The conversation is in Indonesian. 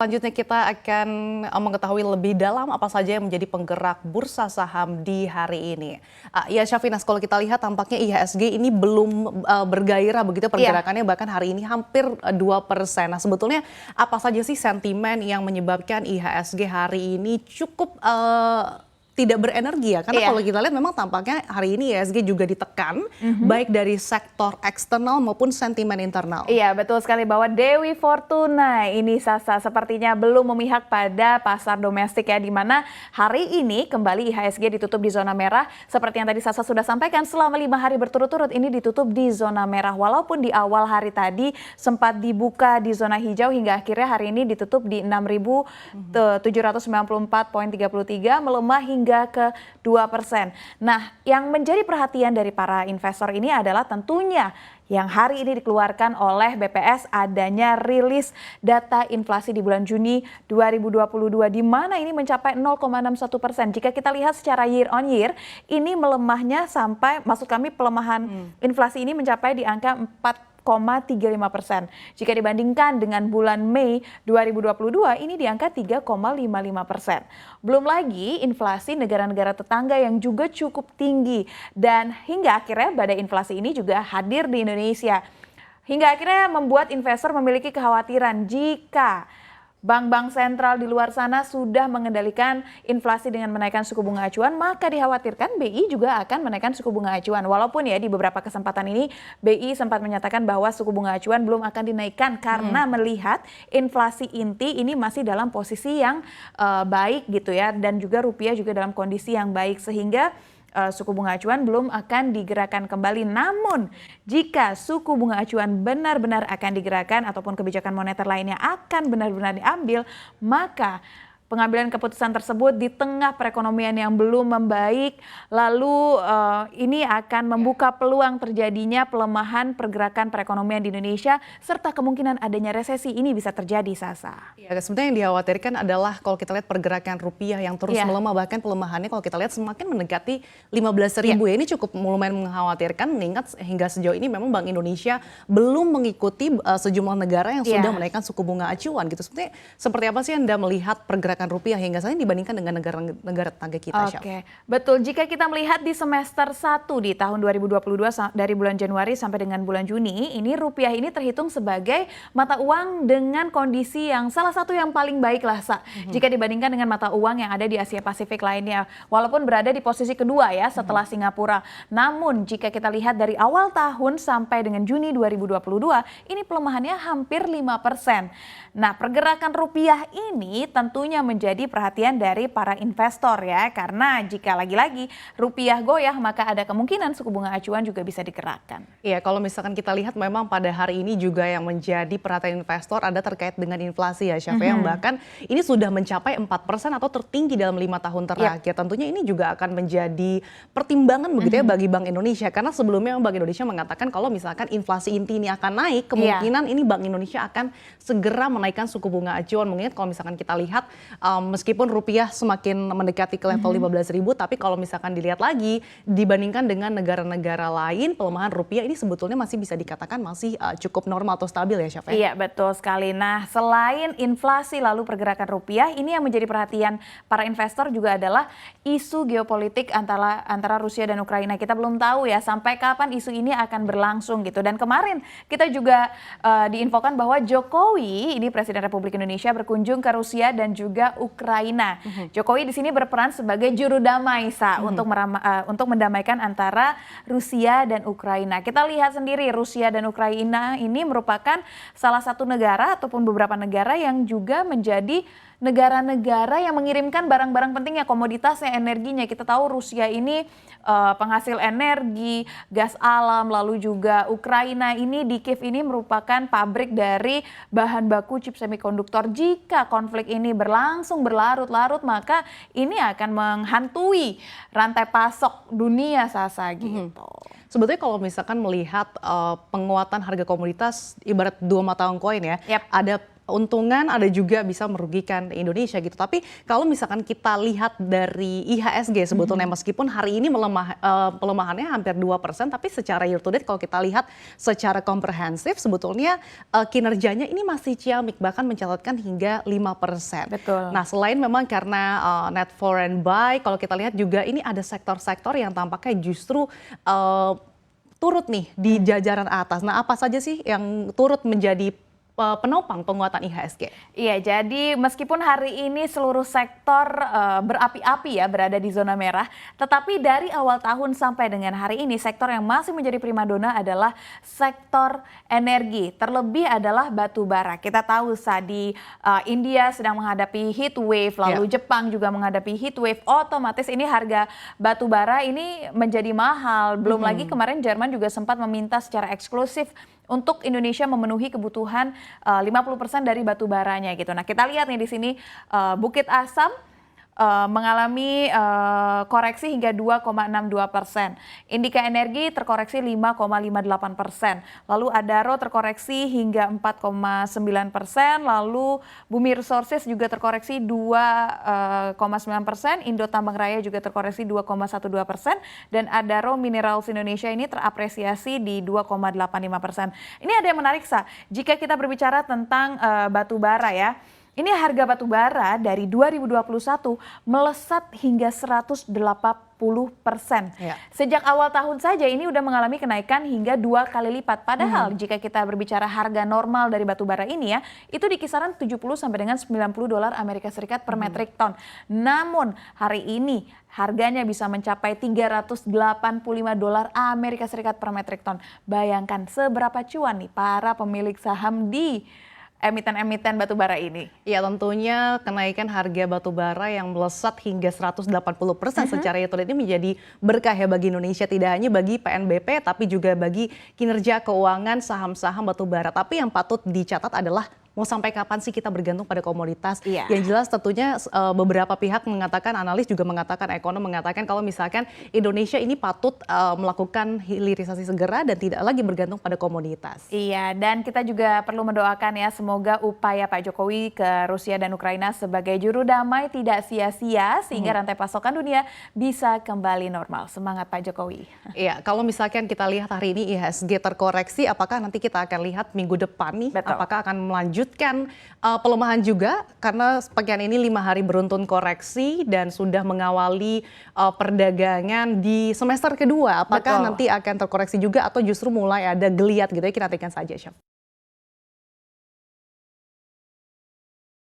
Selanjutnya kita akan mengetahui lebih dalam apa saja yang menjadi penggerak bursa saham di hari ini. Ya Syafina, kalau kita lihat tampaknya IHSG ini belum bergairah begitu pergerakannya, bahkan hari ini hampir 2%. Nah sebetulnya apa saja sih sentimen yang menyebabkan IHSG hari ini cukup tidak berenergi ya? Karena kalau kita lihat memang tampaknya hari ini IHSG juga ditekan, baik dari sektor eksternal maupun sentimen internal. Iya, betul sekali bahwa Dewi Fortuna ini Sasa sepertinya belum memihak pada pasar domestik ya, di mana hari ini kembali IHSG ditutup di zona merah. Seperti yang tadi Sasa sudah sampaikan, selama 5 hari berturut-turut ini ditutup di zona merah. Walaupun di awal hari tadi sempat dibuka di zona hijau hingga akhirnya hari ini ditutup di 6.794,33, melemah hingga ke 2%. Nah, yang menjadi perhatian dari para investor ini adalah tentunya yang hari ini dikeluarkan oleh BPS adanya rilis data inflasi di bulan Juni 2022 di mana ini mencapai 0,61%. Jika kita lihat secara year on year, ini melemahnya sampai, maksud kami pelemahan inflasi ini mencapai di angka 4,35%. Jika dibandingkan dengan bulan Mei 2022 ini di angka 3,55%. Belum lagi inflasi negara-negara tetangga yang juga cukup tinggi dan hingga akhirnya badai inflasi ini juga hadir di Indonesia. Hingga akhirnya membuat investor memiliki kekhawatiran jika bank-bank sentral di luar sana sudah mengendalikan inflasi dengan menaikkan suku bunga acuan, maka dikhawatirkan BI juga akan menaikkan suku bunga acuan. Walaupun ya di beberapa kesempatan ini BI sempat menyatakan bahwa suku bunga acuan belum akan dinaikkan karena melihat inflasi inti ini masih dalam posisi yang baik gitu ya, dan juga rupiah juga dalam kondisi yang baik sehingga suku bunga acuan belum akan digerakkan kembali. Namun jika suku bunga acuan benar-benar akan digerakkan ataupun kebijakan moneter lainnya akan benar-benar diambil, maka pengambilan keputusan tersebut di tengah perekonomian yang belum membaik, lalu ini akan membuka peluang terjadinya pelemahan pergerakan perekonomian di Indonesia serta kemungkinan adanya resesi ini bisa terjadi, Sasa. Ya, sebenarnya yang dikhawatirkan adalah kalau kita lihat pergerakan rupiah yang terus melemah, bahkan pelemahannya kalau kita lihat semakin mendekati 15.000 ya, ini cukup lumayan mengkhawatirkan mengingat hingga sejauh ini memang Bank Indonesia belum mengikuti sejumlah negara yang sudah menaikkan suku bunga acuan gitu. Sebenarnya seperti apa sih Anda melihat pergerakan rupiah hingga saat ini dibandingkan dengan negara tetangga kita? Oke, betul. Jika kita melihat di semester 1 di tahun 2022 dari bulan Januari sampai dengan bulan Juni, ini rupiah ini terhitung sebagai mata uang dengan kondisi yang salah satu yang paling baik lah, jika dibandingkan dengan mata uang yang ada di Asia Pasifik lainnya. Walaupun berada di posisi kedua ya setelah Singapura. Namun jika kita lihat dari awal tahun sampai dengan Juni 2022, ini pelemahannya hampir 5%. Nah, pergerakan rupiah ini tentunya menjadi perhatian dari para investor ya, karena jika lagi-lagi rupiah goyah maka ada kemungkinan suku bunga acuan juga bisa digerakkan. Iya, kalau misalkan kita lihat memang pada hari ini juga yang menjadi perhatian investor ada terkait dengan inflasi ya, Syafia, yang bahkan ini sudah mencapai 4% atau tertinggi dalam 5 tahun terakhir. Tentunya ini juga akan menjadi pertimbangan begitu ya bagi Bank Indonesia, karena sebelumnya Bank Indonesia mengatakan kalau misalkan inflasi inti ini akan naik, kemungkinan ini Bank Indonesia akan segera menaikkan suku bunga acuan. Mengingat kalau misalkan kita lihat meskipun rupiah semakin mendekati ke level 15.000, tapi kalau misalkan dilihat lagi dibandingkan dengan negara-negara lain, pelemahan rupiah ini sebetulnya masih bisa dikatakan masih cukup normal atau stabil ya, Syafia? Iya, betul sekali. Nah, selain inflasi lalu pergerakan rupiah, ini yang menjadi perhatian para investor juga adalah isu geopolitik antara Rusia dan Ukraina. Kita belum tahu ya sampai kapan isu ini akan berlangsung gitu. Dan kemarin kita juga diinfokan bahwa Jokowi, ini Presiden Republik Indonesia, berkunjung ke Rusia dan juga Ukraina. Jokowi di sini berperan sebagai juru damai untuk mendamaikan antara Rusia dan Ukraina. Kita lihat sendiri Rusia dan Ukraina ini merupakan salah satu negara ataupun beberapa negara yang juga menjadi negara-negara yang mengirimkan barang-barang pentingnya, komoditasnya, energinya. Kita tahu Rusia ini penghasil energi, gas alam, lalu juga Ukraina ini di Kiev ini merupakan pabrik dari bahan baku chip semikonduktor. Jika konflik ini berlangsung berlarut-larut, maka ini akan menghantui rantai pasok dunia, Sasa, gitu. Sebetulnya kalau misalkan melihat penguatan harga komoditas ibarat dua mata uang koin ya, ada untungan, ada juga bisa merugikan Indonesia gitu. Tapi kalau misalkan kita lihat dari IHSG sebetulnya meskipun hari ini pelemahannya hampir 2%, tapi secara year to date kalau kita lihat secara komprehensif sebetulnya kinerjanya ini masih ciamik, bahkan mencatatkan hingga 5%. Betul. Nah, selain memang karena net foreign buy, kalau kita lihat juga ini ada sektor-sektor yang tampaknya justru turut nih di jajaran atas. Nah, apa saja sih yang turut menjadi penopang penguatan IHSG? Iya, jadi meskipun hari ini seluruh sektor berapi-api ya berada di zona merah, tetapi dari awal tahun sampai dengan hari ini sektor yang masih menjadi primadona adalah sektor energi, terlebih adalah batu bara. Kita tahu di India sedang menghadapi heat wave, lalu Jepang juga menghadapi heat wave, otomatis ini harga batu bara ini menjadi mahal. Belum lagi kemarin Jerman juga sempat meminta secara eksklusif untuk Indonesia memenuhi kebutuhan 50% dari batu baranya gitu. Nah, kita lihat nih di sini Bukit Asam mengalami koreksi hingga 2,62%. Indika Energi terkoreksi 5,58%. Lalu Adaro terkoreksi hingga 4,9%. Lalu Bumi Resources juga terkoreksi 2,9%. Indo Tambang Raya juga terkoreksi 2,12%. Dan Adaro Minerals Indonesia ini terapresiasi di 2,85%. Ini ada yang menarik, jika kita berbicara tentang batu bara ya. Ini harga batu bara dari 2021 melesat hingga 180%. Sejak awal tahun saja ini udah mengalami kenaikan hingga 2 kali lipat. Padahal jika kita berbicara harga normal dari batu bara ini ya, itu di kisaran 70 sampai dengan 90 dolar Amerika Serikat per metrik ton. Namun hari ini harganya bisa mencapai 385 dolar Amerika Serikat per metrik ton. Bayangkan seberapa cuan nih para pemilik saham di emiten-emiten batu bara ini. Ya, tentunya kenaikan harga batu bara yang melesat hingga 180% secara year to date ini menjadi berkah ya bagi Indonesia, tidak hanya bagi PNBP tapi juga bagi kinerja keuangan saham-saham batu bara. Tapi yang patut dicatat adalah mau sampai kapan sih kita bergantung pada komoditas? Yang jelas tentunya beberapa pihak mengatakan, analis juga mengatakan, ekonom mengatakan kalau misalkan Indonesia ini patut melakukan hilirisasi segera dan tidak lagi bergantung pada komoditas. Iya, dan kita juga perlu mendoakan ya semoga upaya Pak Jokowi ke Rusia dan Ukraina sebagai juru damai tidak sia-sia sehingga rantai pasokan dunia bisa kembali normal. Semangat Pak Jokowi. Iya, kalau misalkan kita lihat hari ini IHSG terkoreksi, apakah nanti kita akan lihat minggu depan nih, apakah akan melanjutkan pelemahan juga karena pekan ini 5 hari beruntun koreksi dan sudah mengawali perdagangan di semester kedua. Apakah nanti akan terkoreksi juga atau justru mulai ada geliat gitu ya, kita nantikan saja, Chef.